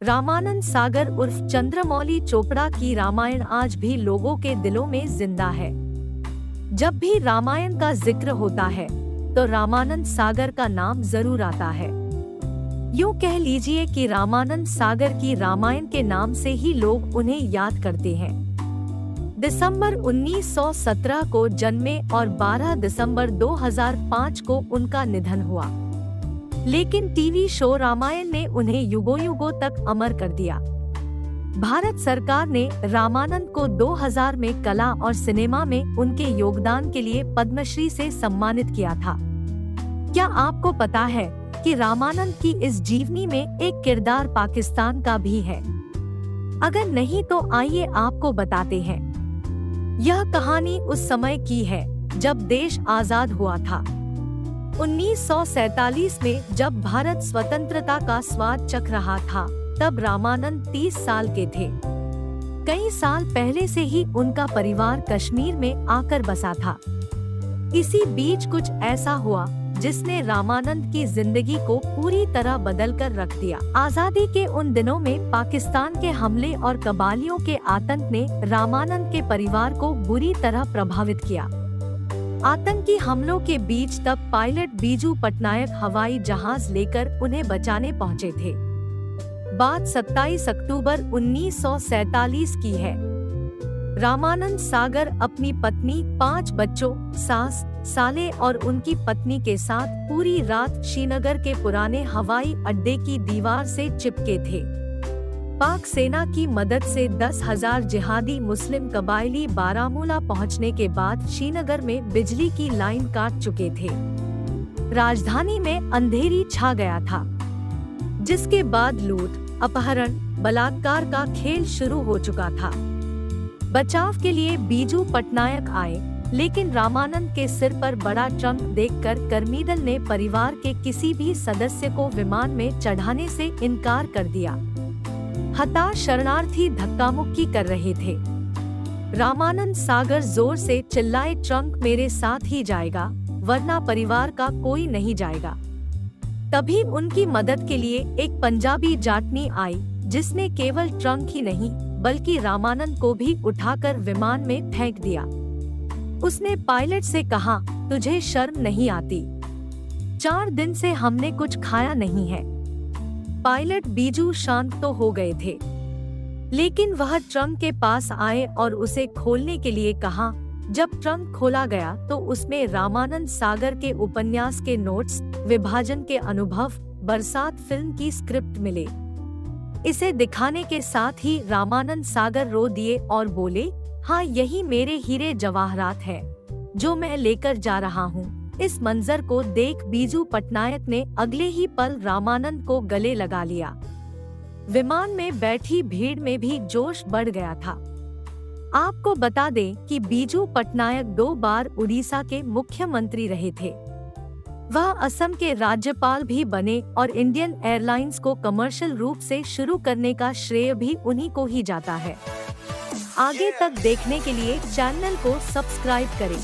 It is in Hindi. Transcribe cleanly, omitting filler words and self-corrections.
रामानंद सागर उर्फ चंद्रमौली चोपड़ा की रामायण आज भी लोगों के दिलों में जिंदा है। जब भी रामायण का जिक्र होता है तो रामानंद सागर का नाम जरूर आता है। यूँ कह लीजिए कि रामानंद सागर की रामायण के नाम से ही लोग उन्हें याद करते हैं। दिसंबर 1917 को जन्मे और 12 दिसंबर 2005 को उनका निधन हुआ, लेकिन टीवी शो रामायण ने उन्हें युगों युगों तक अमर कर दिया। भारत सरकार ने रामानंद को 2000 में कला और सिनेमा में उनके योगदान के लिए पद्मश्री से सम्मानित किया था। क्या आपको पता है कि रामानंद की इस जीवनी में एक किरदार पाकिस्तान का भी है? अगर नहीं तो आइए आपको बताते हैं। यह कहानी उस समय की है जब देश आजाद हुआ था। 1947 में जब भारत स्वतंत्रता का स्वाद चख रहा था, तब रामानंद 30 साल के थे। कई साल पहले से ही उनका परिवार कश्मीर में आकर बसा था। इसी बीच कुछ ऐसा हुआ जिसने रामानंद की जिंदगी को पूरी तरह बदल कर रख दिया। आजादी के उन दिनों में पाकिस्तान के हमले और कबालियों के आतंक ने रामानंद के परिवार को बुरी तरह प्रभावित किया। आतंकी हमलों के बीच तब पायलट बीजू पटनायक हवाई जहाज लेकर उन्हें बचाने पहुंचे थे। बात 27 अक्टूबर 1947 की है। रामानंद सागर अपनी पत्नी, 5 बच्चों, सास, साले और उनकी पत्नी के साथ पूरी रात श्रीनगर के पुराने हवाई अड्डे की दीवार से चिपके थे। पाक सेना की मदद से 10,000 जिहादी मुस्लिम कबायली बारामूला पहुंचने के बाद श्रीनगर में बिजली की लाइन काट चुके थे। राजधानी में अंधेरी छा गया था, जिसके बाद लूट, अपहरण, बलात्कार का खेल शुरू हो चुका था। बचाव के लिए बीजू पटनायक आए, लेकिन रामानंद के सिर पर बड़ा ट्रंक देखकर कर्मीदल ने परिवार के किसी भी सदस्य को विमान में चढ़ाने से इनकार कर दिया। हताश शरणार्थी धक्का मुक्की कर रहे थे। रामानंद सागर जोर से चिल्लाए, ट्रंक मेरे साथ ही जाएगा, वरना परिवार का कोई नहीं जाएगा। तभी उनकी मदद के लिए एक पंजाबी जाटनी आई, जिसने केवल ट्रंक ही नहीं बल्कि रामानंद को भी उठाकर विमान में फेंक दिया। उसने पायलट से कहा, तुझे शर्म नहीं आती? 4 दिन से हमने कुछ खाया नहीं है। पायलट बीजू शांत तो हो गए थे, लेकिन वह ट्रंक के पास आए और उसे खोलने के लिए कहा। जब ट्रंक खोला गया तो उसमें रामानंद सागर के उपन्यास के नोट्स, विभाजन के अनुभव, बरसात फिल्म की स्क्रिप्ट मिले। इसे दिखाने के साथ ही रामानंद सागर रो दिए और बोले, हाँ, यही मेरे हीरे जवाहरात है जो मैं लेकर जा रहा हूँ। इस मंजर को देख बीजू पटनायक ने अगले ही पल रामानंद को गले लगा लिया। विमान में बैठी भीड़ में भी जोश बढ़ गया था। आपको बता दें कि बीजू पटनायक 2 बार उड़ीसा के मुख्यमंत्री रहे थे। वह असम के राज्यपाल भी बने और इंडियन एयरलाइंस को कमर्शियल रूप से शुरू करने का श्रेय भी उन्हीं को ही जाता है। आगे तक देखने के लिए चैनल को सब्सक्राइब करें।